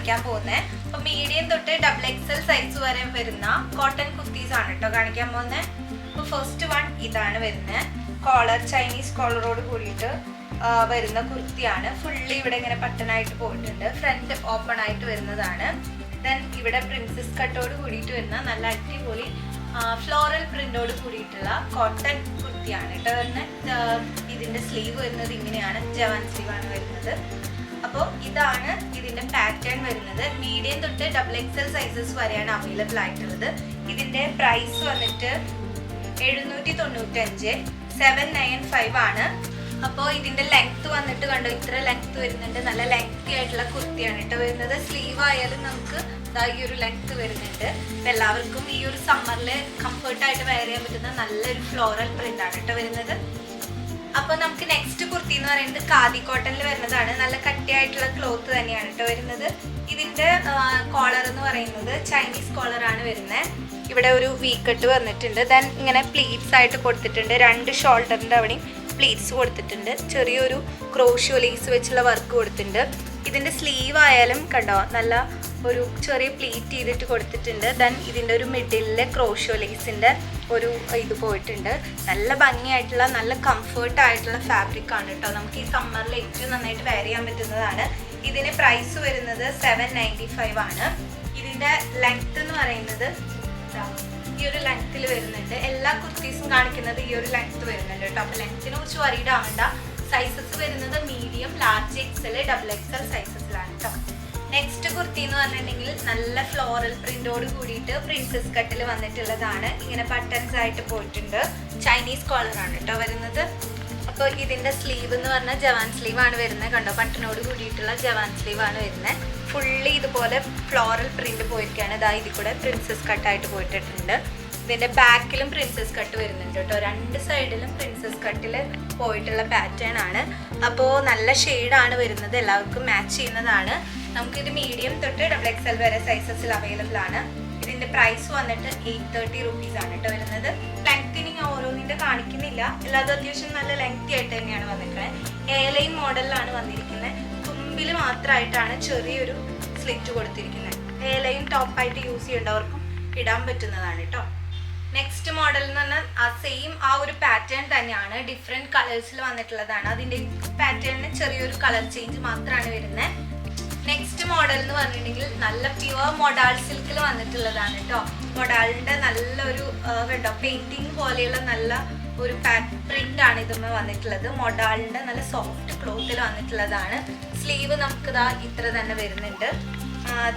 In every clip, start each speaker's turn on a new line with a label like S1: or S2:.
S1: കാണിക്കാൻ പോകുന്നത്. അപ്പോൾ മീഡിയം തൊട്ട് XXL സൈസ് വരെ വരുന്ന കോട്ടൺ കുർത്തീസ് ആണ് കേട്ടോ കാണിക്കാൻ പോകുന്നത്. അപ്പോൾ ഫസ്റ്റ് വൺ ഇതാണ് വരുന്നത്. കോളർ ചൈനീസ് കോളറോട് കൂടിയിട്ട് വരുന്ന കുർത്തിയാണ്. ഫുള്ളി ഇവിടെ ഇങ്ങനെ ബട്ടണായിട്ട് പോയിട്ടുണ്ട്. ഫ്രണ്ട് ഓപ്പൺ ആയിട്ട് വരുന്നതാണ്. ദെൻ ഇവിടെ പ്രിൻസസ് കട്ടോട് കൂടിയിട്ട് വരുന്ന നല്ല അടിപൊളി ഫ്ലോറൽ പ്രിന്റോട് കൂടിയിട്ടുള്ള കോട്ടൺ കുർത്തിയാണ് കേട്ടോ വരുന്നത്. ഇതിന്റെ സ്ലീവ് വരുന്നത് ഇങ്ങനെയാണ്, ജവാൻ സ്ലീവ് ആണ് വരുന്നത്. അപ്പോൾ ഇതാണ് ഇതിന്റെ പാറ്റേൺ വരുന്നത്. മീഡിയം തൊട്ട് XXL സൈസസ് വരെയാണ് അവൈലബിൾ ആയിട്ടുള്ളത്. ഇതിന്റെ പ്രൈസ് വന്നിട്ട് 795 795 ആണ്. അപ്പോൾ ഇതിന്റെ ലെങ്ത് വന്നിട്ട് കണ്ടോ, ഇത്ര ലെങ്ത് വരുന്നുണ്ട്. നല്ല ലെങ്തി ആയിട്ടുള്ള കുർത്തിയാണ് കേട്ടോ വരുന്നത്. സ്ലീവ് ആയാലും നമുക്ക് ഈ ഒരു ലെങ്ത് വരുന്നുണ്ട്. അപ്പം എല്ലാവർക്കും ഈ ഒരു സമ്മറിൽ കംഫർട്ടായിട്ട് വെയർ ചെയ്യാൻ പറ്റുന്ന നല്ലൊരു ഫ്ലോറൽ പ്രിന്റ് ആണ് കേട്ടോ വരുന്നത്. അപ്പോൾ നമുക്ക് നെക്സ്റ്റ് കുർത്തി എന്ന് പറയുന്നത് ഖാദി കോട്ടണിൽ വരുന്നതാണ്. നല്ല കട്ടിയായിട്ടുള്ള ക്ലോത്ത് തന്നെയാണ് കേട്ടോ വരുന്നത്. ഇതിന്റെ കോളർ എന്ന് പറയുന്നത് ചൈനീസ് കോളറാണ് വരുന്നത്. ഇവിടെ ഒരു വി കട്ട് വന്നിട്ടുണ്ട്. ദെൻ ഇങ്ങനെ പ്ലീറ്റ്സ് ആയിട്ട് കൊടുത്തിട്ടുണ്ട്. രണ്ട് ഷോൾഡറിന്റെ അവിടെയും പ്ലീറ്റ്സ് കൊടുത്തിട്ടുണ്ട്. ചെറിയൊരു ക്രോഷ്യോ ലേസ് വെച്ചുള്ള വർക്ക് കൊടുത്തിട്ടുണ്ട്. ഇതിന്റെ സ്ലീവ് ആയാലും കണ്ടോ നല്ല ഒരു ചെറിയ പ്ലീറ്റ് ചെയ്തിട്ട് കൊടുത്തിട്ടുണ്ട്. ദെൻ ഇതിൻ്റെ ഒരു മിഡിലെ ക്രോഷ്യോ ലേസിൻ്റെ ഒരു ഇത് പോയിട്ടുണ്ട്. നല്ല ഭംഗിയായിട്ടുള്ള നല്ല കംഫർട്ടായിട്ടുള്ള ഫാബ്രിക് ആണ് കേട്ടോ. നമുക്ക് ഈ സമ്മറിൽ ഏറ്റവും നന്നായിട്ട് വെയർ ചെയ്യാൻ പറ്റുന്നതാണ്. ഇതിന് പ്രൈസ് വരുന്നത് 795 ആണ്. ഇതിൻ്റെ ലെങ്ത് എന്ന് പറയുന്നത് ഈ ഒരു ലെങ്ത്തിൽ വരുന്നുണ്ട്. എല്ലാ കുർത്തീസും കാണിക്കുന്നത് ഈ ഒരു ലെങ്ത് വരുന്നുണ്ട് കേട്ടോ. അപ്പോൾ ലെങ്ത്തിനെ കുറിച്ച് വറീഡ് ആവണ്ട. സൈസസ് വരുന്നത് മീഡിയം, ലാർജ്, XL, XXL സൈസസിലാണ് കേട്ടോ. നെക്സ്റ്റ് കുർത്തി എന്ന് പറഞ്ഞിട്ടുണ്ടെങ്കിൽ നല്ല ഫ്ലോറൽ പ്രിന്റോട് കൂടിയിട്ട് പ്രിൻസസ് കട്ടിൽ വന്നിട്ടുള്ളതാണ്. ഇങ്ങനെ ബട്ടൺസ് ആയിട്ട് പോയിട്ടുണ്ട്. ചൈനീസ് കോളറാണ് കേട്ടോ വരുന്നത്. അപ്പോൾ ഇതിൻ്റെ സ്ലീവ് എന്ന് പറഞ്ഞാൽ ജവാൻ സ്ലീവ് ആണ് വരുന്നത്. കണ്ടോ, ബട്ടണോട് കൂടിയിട്ടുള്ള ജവാൻ സ്ലീവ് ആണ് വരുന്നത്. ഫുള്ളി ഇതുപോലെ ഫ്ലോറൽ പ്രിന്റ് പോയിരിക്കുകയാണ്. ഇതാ ഇതിൽ കൂടെ പ്രിൻസസ് കട്ടായിട്ട് പോയിട്ടുണ്ട്. ഇതിൻ്റെ ബാക്കിലും പ്രിൻസസ് കട്ട് വരുന്നുണ്ട് കേട്ടോ. രണ്ട് സൈഡിലും പ്രിൻസസ് കട്ടിൽ പോയിട്ടുള്ള പാറ്റേൺ ആണ്. അപ്പോൾ നല്ല ഷെയ്ഡാണ് വരുന്നത്. എല്ലാവർക്കും മാച്ച് ചെയ്യുന്നതാണ്. നമുക്കിത് മീഡിയം തൊട്ട് XXL വരെ സൈസസിൽ അവൈലബിൾ ആണ്. ഇതിൻ്റെ പ്രൈസ് വന്നിട്ട് 830 റുപ്പീസ് ആണ് കേട്ടോ വരുന്നത്. ലെങ്ത്തിന് ഞാൻ ഓരോന്നിൻ്റെ കാണിക്കുന്നില്ല. എല്ലാതും അത്യാവശ്യം നല്ല ലെങ്തി ആയിട്ട് തന്നെയാണ് വന്നിരിക്കുന്നത്. എയർലൈൻ മോഡലിലാണ് വന്നിരിക്കുന്നത്. തുമ്പിൽ മാത്രമായിട്ടാണ് ചെറിയൊരു സ്ലിറ്റ് കൊടുത്തിരിക്കുന്നത്. എയർലൈൻ ടോപ്പായിട്ട് യൂസ് ചെയ്യേണ്ടവർക്കും ഇടാൻ പറ്റുന്നതാണ് കേട്ടോ. നെക്സ്റ്റ് മോഡൽ എന്ന് പറഞ്ഞാൽ സെയിം ആ ഒരു പാറ്റേൺ തന്നെയാണ്, ഡിഫറെൻറ്റ് കളേഴ്സിൽ വന്നിട്ടുള്ളതാണ്. അതിൻ്റെ പാറ്റേണിന് ചെറിയൊരു കളർ ചേഞ്ച് മാത്രമാണ് വരുന്നത്. നെക്സ്റ്റ് മോഡൽ എന്ന് പറഞ്ഞിട്ടുണ്ടെങ്കിൽ നല്ല പ്യുവർ മൊഡാൾ സിൽക്കിൽ വന്നിട്ടുള്ളതാണ് കേട്ടോ. മൊഡാളിൻ്റെ നല്ലൊരു കണ്ടോ പെയിൻറ്റിങ് പോലെയുള്ള നല്ല ഒരു പ്രിന്റ് ആണ് ഇതുമ്മ വന്നിട്ടുള്ളത്. മൊഡാളിൻ്റെ നല്ല സോഫ്റ്റ് ക്ലോത്തിൽ വന്നിട്ടുള്ളതാണ്. സ്ലീവ് നമുക്കിതാ ഇത്ര തന്നെ വരുന്നുണ്ട്.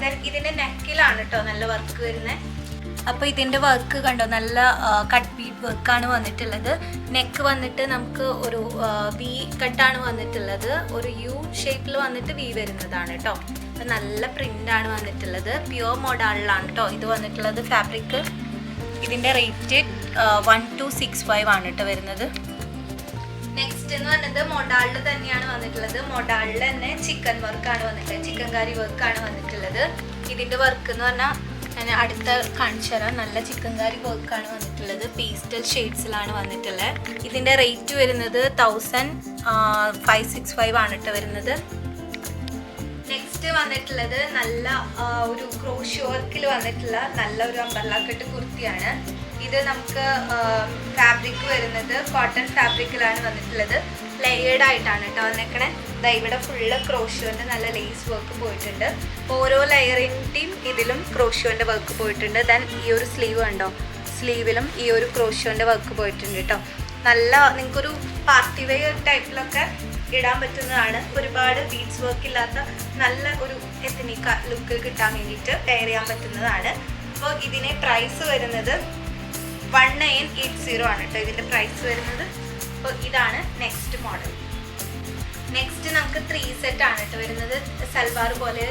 S1: ദെൻ ഇതിൻ്റെ നെക്കിലാണ് കേട്ടോ നല്ല വർക്ക് വരുന്നത്. അപ്പോൾ ഇതിൻ്റെ വർക്ക് കണ്ടോ, നല്ല കട്ട് ബീഡ് വർക്കാണ് വന്നിട്ടുള്ളത്. നെക്ക് വന്നിട്ട് നമുക്ക് ഒരു വി കട്ടാണ് വന്നിട്ടുള്ളത്. ഒരു യു ഷേപ്പിൽ വന്നിട്ട് വി വരുന്നതാണ് കേട്ടോ. അപ്പോൾ നല്ല പ്രിൻ്റാണ് വന്നിട്ടുള്ളത്. പ്യുവർ മോഡാളിലാണ് കേട്ടോ ഇത് വന്നിട്ടുള്ളത് ഫാബ്രിക്. ഇതിൻ്റെ റേറ്റ് 1265 ആണ് കേട്ടോ വരുന്നത്. നെക്സ്റ്റ് എന്ന് പറഞ്ഞത് മൊഡാളിൽ തന്നെയാണ് വന്നിട്ടുള്ളത്. മൊഡാളിൽ തന്നെ ചിക്കൻ വർക്കാണ് വന്നിട്ടുള്ളത്. ചിക്കൻ കറി വർക്കാണ് വന്നിട്ടുള്ളത്. ഇതിൻ്റെ വർക്ക് എന്ന് പറഞ്ഞാൽ ഞാൻ അടുത്ത കാണിച്ചു തരാം. നല്ല ചിക്കൻ കറി വർക്കാണ് വന്നിട്ടുള്ളത്. പേസ്റ്റൽ ഷെയ്ഡ്സിലാണ് വന്നിട്ടുള്ളത്. ഇതിൻ്റെ റേറ്റ് വരുന്നത് 1565 ആണ് കേട്ടോ വരുന്നത്. നെക്സ്റ്റ് വന്നിട്ടുള്ളത് നല്ല ഒരു ക്രോഷ്യോ വർക്കിൽ വന്നിട്ടുള്ള നല്ല ഒരു അംബ്രല്ല കട്ട് കുർത്തിയാണ്. ഇത് നമുക്ക് ഫാബ്രിക് വരുന്നത് കോട്ടൺ ഫാബ്രിക്കിലാണ് വന്നിട്ടുള്ളത്. ലെയേർഡ് ആയിട്ടാണ് കേട്ടോ വന്നേക്കണേ. ഇവിടെ ഫുള്ള് ക്രോഷ്യോൻ്റെ നല്ല ലേസ് വർക്ക് പോയിട്ടുണ്ട്. ഓരോ ലെയറിൻ്റെയും ഇതിലും ക്രോഷ്യോൻ്റെ വർക്ക് പോയിട്ടുണ്ട്. ദെൻ ഈ ഒരു സ്ലീവ് ഉണ്ടോ, സ്ലീവിലും ഈ ഒരു ക്രോഷ്യോൻ്റെ വർക്ക് പോയിട്ടുണ്ട് കേട്ടോ. നല്ല നിങ്ങൾക്കൊരു പാർട്ടി വെയർ ടൈപ്പിലൊക്കെ ഇടാൻ പറ്റുന്നതാണ്. ഒരുപാട് ബീഡ്സ് വർക്ക് ഇല്ലാത്ത നല്ല ഒരു എത്നിക് ലുക്ക് കിട്ടാൻ വേണ്ടിയിട്ട് വെയർ ചെയ്യാൻ പറ്റുന്നതാണ്. അപ്പോൾ ഇതിന് പ്രൈസ് വരുന്നത് 1980 ആണ് കേട്ടോ ഇതിൻ്റെ പ്രൈസ് വരുന്നത്. അപ്പോൾ ഇതാണ് നെക്സ്റ്റ് മോഡൽ. നെക്സ്റ്റ് നമുക്ക് 3 സെറ്റ് ആണ് കേട്ടോ വരുന്നത്. സൽവാർ പോലെ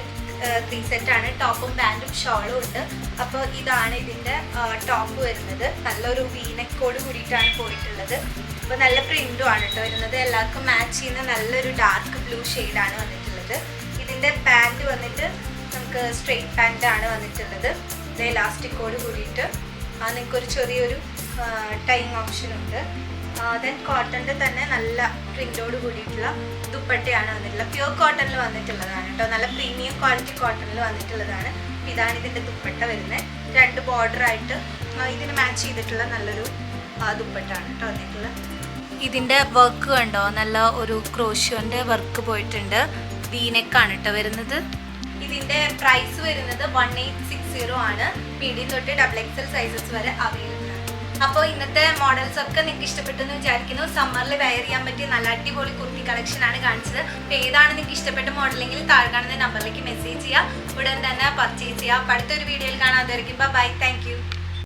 S1: 3 സെറ്റ് ആണ്. ടോപ്പും പാൻറ്റും ഷോളും ഉണ്ട്. അപ്പോൾ ഇതാണ് ഇതിൻ്റെ ടോപ്പ് വരുന്നത്. നല്ലൊരു വീനെക്കോട് കൂടിയിട്ടാണ് പോയിട്ടുള്ളത്. അപ്പോൾ നല്ല പ്രിൻറ്റും ആണ് കേട്ടോ വരുന്നത്. എല്ലാവർക്കും മാച്ച് ചെയ്യുന്ന നല്ലൊരു ഡാർക്ക് ബ്ലൂ ഷെയ്ഡാണ് വന്നിട്ടുള്ളത്. ഇതിൻ്റെ പാൻറ്റ് വന്നിട്ട് നമുക്ക് സ്ട്രെയിറ്റ് പാൻറ്റാണ് വന്നിട്ടുള്ളത്. ഇത് ഇലാസ്റ്റിക്കോട് കൂടിയിട്ട് നിങ്ങൾക്കൊരു ചെറിയൊരു ടൈം ഓപ്ഷൻ ഉണ്ട്. ദെൻ കോട്ടൻ്റെ തന്നെ നല്ല പ്രിന്റോട് കൂടിയിട്ടുള്ള ദുപ്പട്ടയാണ് വന്നിട്ടുള്ളത്. പ്യൂർ കോട്ടണിൽ വന്നിട്ടുള്ളതാണ് കേട്ടോ. നല്ല പ്രീമിയം ക്വാളിറ്റി കോട്ടണിൽ വന്നിട്ടുള്ളതാണ്. ഇതാണ് ഇതിൻ്റെ ദുപ്പട്ട വരുന്നത്. 2 ബോർഡറായിട്ട് ഇതിന് മാച്ച് ചെയ്തിട്ടുള്ള നല്ലൊരു ദുപ്പട്ടാണ് കേട്ടോ വന്നിട്ടുള്ളത്. ഇതിൻ്റെ വർക്ക് കണ്ടോ, നല്ല ഒരു ക്രോഷ്യോൻ്റെ വർക്ക് പോയിട്ടുണ്ട്. വീനെക്കാണ് കേട്ടോ വരുന്നത്. ഇതിൻ്റെ പ്രൈസ് വരുന്നത് 1860 ആണ്. മീഡിയം തൊട്ട് XXL സൈസസ് വരെ അവൈലബിൾ ആണ്. അപ്പോൾ ഇന്നത്തെ മോഡൽസ് ഒക്കെ നിങ്ങൾക്ക് ഇഷ്ടപ്പെട്ടെന്ന് വിചാരിക്കുന്നു. സമ്മറിൽ വെയർ ചെയ്യാൻ പറ്റിയ നല്ല അടിപൊളി കുർത്തി കളക്ഷൻ ആണ് കാണിച്ചത്. അപ്പോൾ ഏതാണ് നിങ്ങൾക്ക് ഇഷ്ടപ്പെട്ട മോഡലെങ്കിൽ താഴെ കാണുന്ന നമ്പറിലേക്ക് മെസ്സേജ് ചെയ്യുക, ഉടൻ തന്നെ പർച്ചേസ് ചെയ്യുക. അപ്പോൾ അടുത്തൊരു വീഡിയോയിൽ കാണാതെ ബൈ. Thank you.